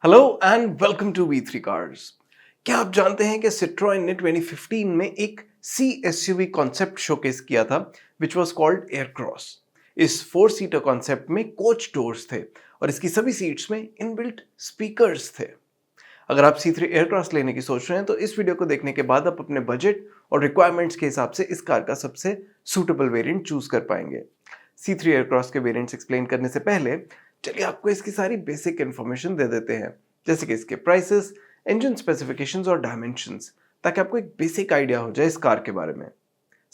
Hello and welcome to V3 cars. क्या आप जानते हैं कि सिट्रोन ने 2015 में एक सी एसयूवी कॉन्सेप्ट शोकेस किया था विच वाज कॉल्ड एयरक्रॉस। इस 4 सीटर कॉन्सेप्ट में कोच डोर्स थे और इसकी सभी सीट्स में इनबिल्ट स्पीकर्स थे। अगर आप C3 एयरक्रॉस लेने की सोच रहे हैं तो इस वीडियो को देखने के बाद आप अपने बजट और रिक्वायरमेंट्स के हिसाब से इस कार का सबसे सूटेबल वेरिएंट चूज कर पाएंगे। C3 एयरक्रॉस के वेरिएंट्स एक्सप्लेन करने से पहले चलिए आपको इसकी सारी बेसिक इन्फॉर्मेशन दे देते हैं, जैसे कि इसके प्राइसेस, इंजन स्पेसिफिकेशंस और डायमेंशंस, ताकि आपको एक बेसिक आइडिया हो जाए इस कार के बारे में।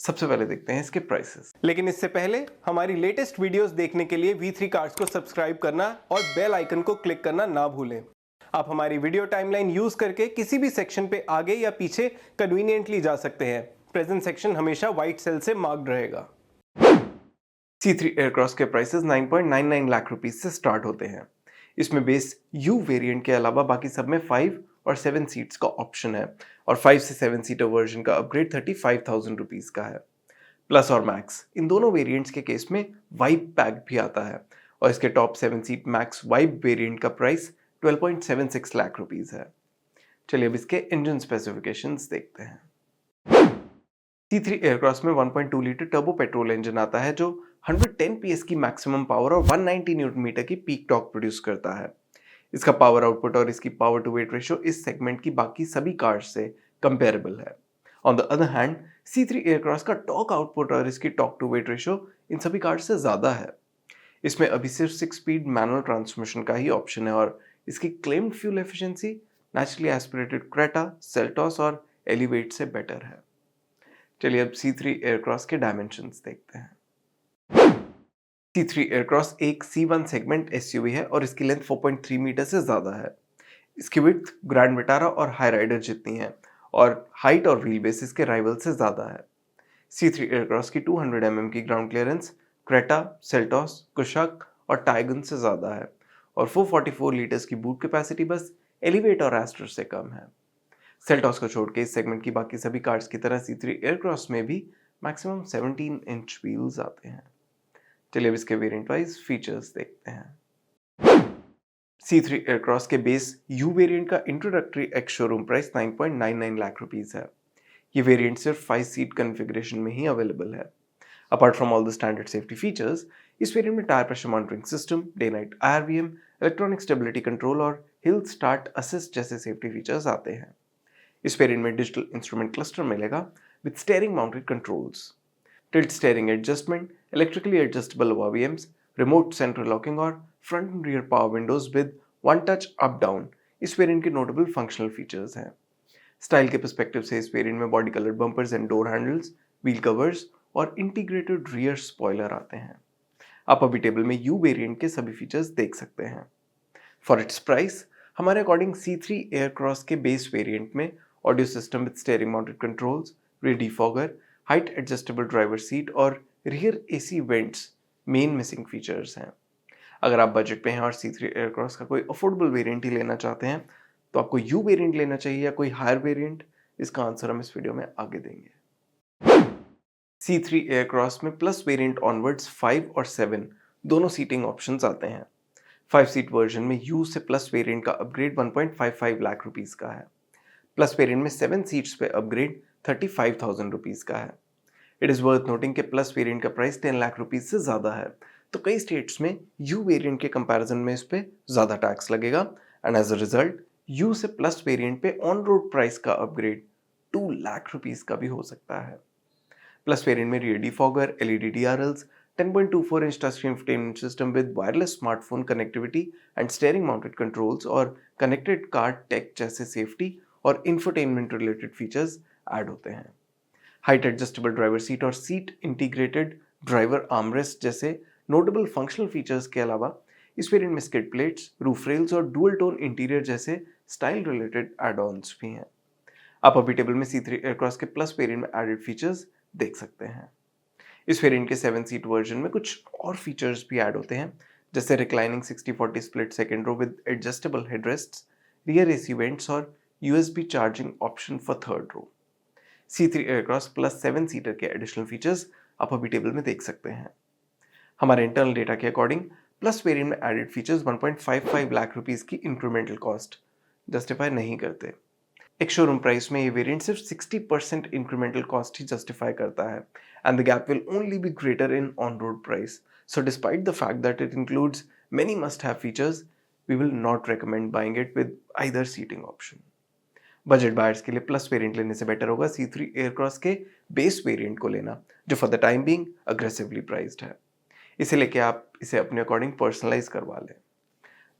सबसे पहले देखते हैं इसके प्राइसेस। लेकिन इससे पहले हमारी लेटेस्ट वीडियोस देखने के लिए V3 कार्स को सब्सक्राइब करना और बेल आइकन को क्लिक करना ना भूलें। आप हमारी वीडियो टाइमलाइन यूज करके किसी भी सेक्शन पे आगे या पीछे कन्वीनियंटली जा सकते हैं। प्रेजेंट सेक्शन हमेशा व्हाइट सेल से मार्क्ड रहेगा। C3 एयरक्रॉस के प्राइसेस 9.99 लाख रुपीस से स्टार्ट होते हैं। इसमें बेस U वेरिएंट के अलावा बाकी सब में 5 और 7 सीट्स का ऑप्शन है और 5 से 7 सीटर वर्जन का अपग्रेड 35,000 रुपीस का है। प्लस और मैक्स इन दोनों वेरिएंट्स के केस में वाइब पैक भी आता है और इसके top 7 seat max vibe variant का प्राइस 12.76 लाख रुपीस है। चलिए अब इसके इंजन स्पेसिफिकेशंस देखते हैं। C3 एयरक्रॉस में 1.2 लीटर टर्बो पेट्रोल इंजन आता है जो 110 PS की मैक्सिमम पावर और 190 न्यूटन मीटर की पीक टॉर्क प्रोड्यूस करता है। इसका पावर आउटपुट और इसकी पावर टू वेट रेशियो इस सेगमेंट की बाकी सभी कार्स से कंपेरेबल है। On the other hand C3 aircross का टॉर्क आउटपुट और इसकी टॉर्क टू वेट रेशियो इन सभी कार्स से ज़्यादा है। इसमें अभी सिर्फ 6 स्पीड मैनुअल ट्रांसमिशन का ही ऑप्शन है और इसकी claimed fuel efficiency naturally aspirated Creta, Seltos और एलिवेट से बेटर है। चलिए अब C3 एयरक्रॉस के डायमेंशंस देखते हैं। C3 एयरक्रॉस एक C1 सेगमेंट एसयूवी है और इसकी लेंथ 4.3 मीटर से ज़्यादा है। इसकी विड्थ ग्रैंड विटारा और हाई राइडर जितनी है और हाइट और व्हील बेस इसके राइवल से ज़्यादा है। C3 एयरक्रॉस की 200 mm की ground clearance Creta, Seltos, Kushaq और टाइगन से ज़्यादा है और 444 लीटर्स की बूट कैपेसिटी बस एलिवेट और एस्टर से कम है। सेल्टॉस को छोड़ के इस सेगमेंट की बाकी सभी कार्स की तरह C3 एयरक्रॉस में भी मैक्सिमम 17 इंच व्हील्स आते हैं। चलिए अब इसके वेरिएंट वाइज फीचर्स देखते हैं। C3 एयरक्रॉस के बेस U वेरिएंट का introductory ex showroom price 9.99 lakh rupees है। ये वेरिएंट सिर्फ 5 सीट कॉन्फ़िगरेशन में ही अवेलेबल है। Apart from all the standard safety features, इस वेरिएंट में tyre pressure monitoring system, day night IRVM, electronic stability control और हिल स्टार्ट असिस्ट जैसे सेफ्टी फीचर्स आते हैं। इस वेरिएंट में डिजिटल इंस्ट्रूमेंट क्लस्टर मिलेगा with steering mounted controls, tilt steering adjustment, electrically adjustable ORVMs, remote central locking और front and rear power windows with one touch up down इस variant के notable functional features हैं। Style के perspective से इस variant में body coloured bumpers and door handles, wheel covers और integrated rear spoiler आते हैं। आप अभी टेबल में U वेरिएंट के सभी फीचर्स देख सकते हैं। फॉर इट्स प्राइस, हमारे अकॉर्डिंग C3 एयरक्रॉस के बेस वेरिएंट में audio system with steering mounted controls, rear defogger, height adjustable driver seat और rear AC vents main missing features हैं। अगर आप बजट पे हैं और C3 एयरक्रॉस का कोई अफोर्डेबल वेरिएंट ही लेना चाहते हैं तो आपको U वेरिएंट लेना चाहिए या कोई हायर वेरिएंट, इसका आंसर हम इस वीडियो में आगे देंगे। C3 एयरक्रॉस में प्लस वेरिएंट ऑनवर्ड्स 5 और 7 दोनों सीटिंग ऑप्शंस आते हैं। 5 सीट वर्जन में U से प्लस वेरिएंट का अपग्रेड 1.55 लाख रुपीस का है। प्लस वेरिएंट में 7 सीट्स पे अपग्रेड 35,000 रुपीस का है। इट इज़ वर्थ नोटिंग कि प्लस वेरिएंट का प्राइस 10 लाख रुपीस से ज़्यादा है, तो कई स्टेट्स में U वेरिएंट के कंपैरिजन में इस पे ज़्यादा टैक्स लगेगा and as a result U से प्लस वेरिएंट पे ऑन रोड प्राइस का अपग्रेड 2 लाख रुपीस का भी हो सकता है। प्लस वेरिएंट में rear defogger, LED DRLs, 10.24 inch touch screen infotainment system with wireless smartphone connectivity and steering mounted controls और कनेक्टेड कार टेक जैसे सेफ्टी और इंफोटेनमेंट रिलेटेड फीचर्स ऐड होते हैं। हाइट एडजस्टेबल ड्राइवर सीट और seat integrated driver armrest जैसे notable functional features के अलावा इस वेरिएंट में स्किड प्लेट्स, रूफ रेल्स और डुअल टोन इंटीरियर जैसे स्टाइल रिलेटेड एड-ऑन्स भी हैं। आप अभी टेबल में C3 एयरक्रॉस के प्लस वेरिएंट में एडेड फीचर्स देख सकते हैं। इस वेरिएंट के 7 सीट वर्जन में कुछ और फीचर्स भी ऐड होते हैं, जैसे reclining 60-40 split second row with adjustable headrests, rear AC vents और USB charging option for third row. C3 Aircross plus 7 seater के एडिशनल फीचर्स आप अभी टेबल में देख सकते हैं। हमारे इंटरनल डेटा के अकॉर्डिंग प्लस वेरिएंट में एडेड फीचर्स 1.55 लाख रुपीस की इंक्रीमेंटल कॉस्ट जस्टिफाई नहीं करते। एक शोरूम प्राइस में ये वेरिएंट सिर्फ 60% इंक्रीमेंटल कॉस्ट ही जस्टिफाई करता है and the gap will only be greater in on road price. So despite the fact that it includes many must have features, we will not recommend buying it with either seating option. Budget buyers के लिए plus variant लेने से better होगा C3 Aircross के base variant को लेना, जो for the time being aggressively priced है। इसे लेके आप इसे अपने अकॉर्डिंग पर्सनलाइज करवा लें।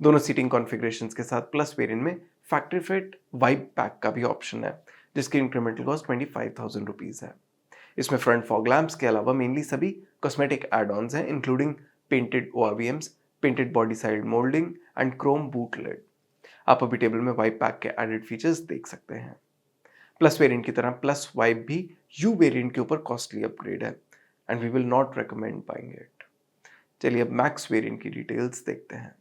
दोनों सीटिंग कॉन्फ़िगरेशंस के साथ प्लस वेरिएंट में फैक्ट्री फिट वाइब पैक का भी ऑप्शन है, जिसकी इंक्रीमेंटल कॉस्ट 25,000 रुपीज़ है। इसमें फ्रंट फॉग लैंप्स के अलावा मेनली सभी कॉस्मेटिक एड-ऑन्स हैं, including painted ORVMs, painted body side moulding and chrome boot lid. आप अभी टेबल में वाइब पैक के एडेड फीचर्स देख सकते हैं। प्लस वेरिएंट की तरह प्लस वाइब भी यू वेरिएंट के ऊपर कॉस्टली अपग्रेड है and we will not recommend buying it. चलिए अब मैक्स वेरिएंट की डिटेल्स देखते हैं।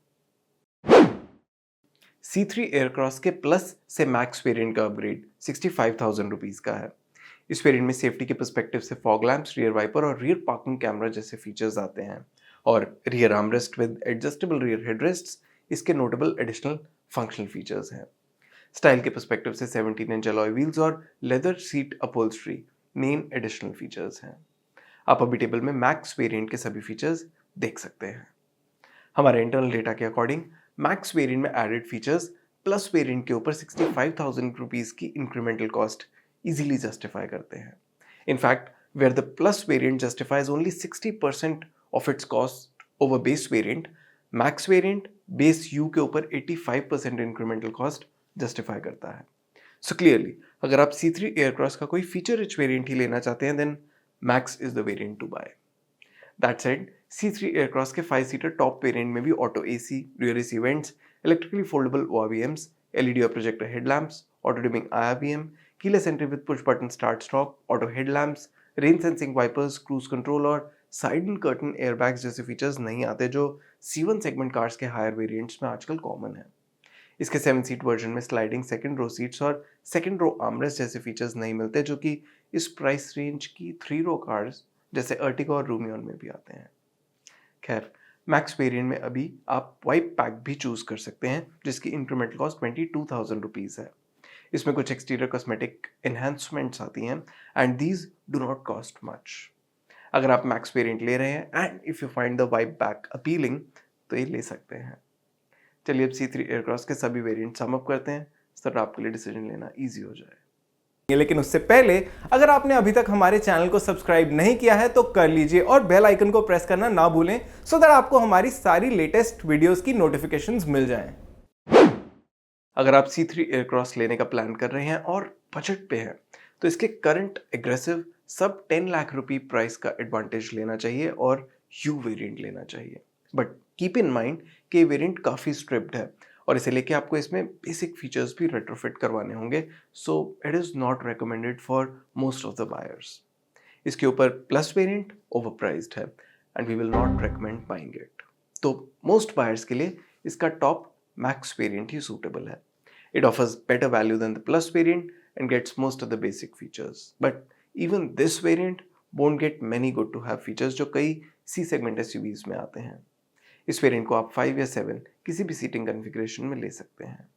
C3 एयरक्रॉस के प्लस से मैक्स वेरिएंट का अपग्रेड 65,000 रुपीज़ का है। इस वेरिएंट में सेफ्टी के पर्सपेक्टिव से फॉग लैंप्स, रियर वाइपर और रियर पार्किंग कैमरा जैसे फीचर्स आते हैं, और rear armrest with adjustable rear headrests इसके नोटेबल एडिशनल फंक्शनल फीचर्स हैं। स्टाइल के पर्सपेक्टिव से 17 इंच अलॉय व्हील्स और leather seat upholstery main additional features हैं। आप अभी टेबल में मैक्स वेरिएंट के सभी फीचर्स देख सकते हैं। हमारे इंटरनल डेटा के अकॉर्डिंग मैक्स वेरिएंट में एडेड फीचर्स प्लस वेरिएंट के ऊपर 65,000 रुपीज़ की इंक्रीमेंटल कॉस्ट इजीली जस्टिफाई करते हैं। In fact where the plus variant justifies only 60% of its cost over base variant, max variant base U के ऊपर 85% incremental cost justify करता है। सो क्लियरली अगर आप C3 एयरक्रॉस का कोई फीचर रिच वेरिएंट ही लेना चाहते हैं, then max is the variant to buy. That said, C3 Aircross के 5-सीटर टॉप वेरिएंट में भी auto AC, rear AC vents, electrically foldable ORVMs, LED और projector headlamps, auto dimming IRVM, keyless entry with push button start stop, auto headlamps, rain sensing wipers, cruise control और side and curtain airbags जैसे फीचर्स नहीं आते, जो C1 segment cars के higher variants में आजकल कॉमन है। इसके 7 सीट वर्जन में स्लाइडिंग सेकंड रो सीट्स और सेकंड रो आर्मरेस्ट जैसे फीचर्स नहीं मिलते, जो कि इस प्राइस रेंज की 3 रो कार्स जैसे अर्टिगा और रूमियन में भी आते हैं। खैर, मैक्स वेरिएंट में अभी आप वाइब पैक भी चूज कर सकते हैं, जिसकी इंक्रीमेंटल कॉस्ट 22,000 रुपीज़ है। इसमें कुछ एक्सटीरियर कॉस्मेटिक एनहांसमेंट्स आती हैं and these do not cost much. अगर आप मैक्स वेरिएंट ले रहे हैं and if you find the vibe pack appealing, तो ये ले सकते हैं। चलिए अब C3 एयरक्रॉस के सभी वेरिएंट सम अप करते हैं, सो आपके लिए डिसीजन लेना इजी हो जाए। लेकिन उससे पहले अगर आपने अभी तक हमारे चैनल को सब्सक्राइब नहीं किया है तो कर लीजिए और बेल आइकन को प्रेस करना ना भूलें, सो दैट आपको हमारी सारी लेटेस्ट वीडियोस की नोटिफिकेशंस मिल जाएं। अगर आप C3 एयरक्रॉस लेने का प्लान कर रहे हैं और बजट पे हैं, तो इसके करंट एग्रेसिव सब 10 लाख रुपए प्राइस का एडवांटेज लेना चाहिए और यू वेरिएंट लेना चाहिए। बट कीप इन माइंड कि ये वेरिएंट काफ़ी स्ट्रिप्ड है और इसे लेके आपको इसमें बेसिक फीचर्स भी रेट्रोफिट करवाने होंगे, so it is not recommended for most of the buyers. इसके ऊपर प्लस वेरिएंट ओवर प्राइस्ड है and we will not recommend buying it. तो मोस्ट बायर्स के लिए इसका टॉप मैक्स वेरिएंट ही सूटेबल है। It offers better value than the plus variant and gets most of the basic features, but even this variant won't get many good to have features जो कई C segment SUVs में आते हैं। इस variant को आप 5 या 7 किसी भी सीटिंग कॉन्फ़िगरेशन में ले सकते हैं।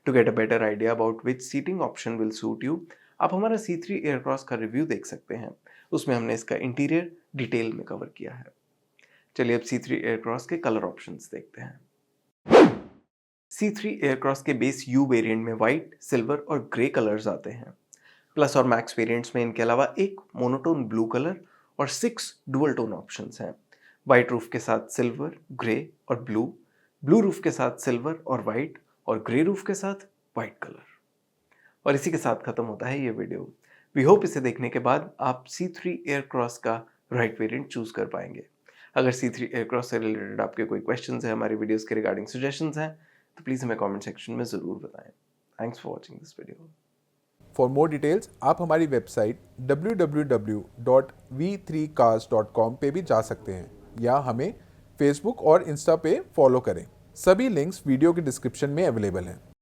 To get a better idea about which seating option will suit you, आप हमारा C3 एयरक्रॉस का रिव्यू देख सकते हैं। उसमें हमने इसका इंटीरियर डिटेल में कवर किया है। चलिए अब C3 एयरक्रॉस के कलर ऑप्शंस देखते हैं। C3 एयरक्रॉस के बेस U वेरिएंट में वाइट, सिल्वर और ग्रे कलर्स आते हैं। प्लस और मैक्स वेरिएंट्स में इनके अलावा एक मोनोटोन ब्लू कलर और 6 डुअल टोन ऑप्शंस हैं। वाइट रूफ के साथ सिल्वर, ग्रे और ब्लू, ब्लू रूफ के साथ सिल्वर और वाइट, और ग्रे रूफ के साथ वाइट कलर। और इसी के साथ खत्म होता है ये वीडियो। वी होप इसे देखने के बाद आप C3 एयरक्रॉस का राइट वेरिएंट चूज कर पाएंगे। अगर C3 एयरक्रॉस से रिलेटेड आपके कोई क्वेश्चंस हैं, हमारी वीडियोस के रिगार्डिंग सजेशंस हैं, तो प्लीज़ हमें कमेंट सेक्शन में ज़रूर बताएं। Thanks for watching this video. For more details आप हमारी वेबसाइट www.v3cars.com पे भी जा सकते हैं या हमें फेसबुक और इंस्टा पे फॉलो करें। सभी लिंक्स वीडियो के डिस्क्रिप्शन में अवेलेबल हैं।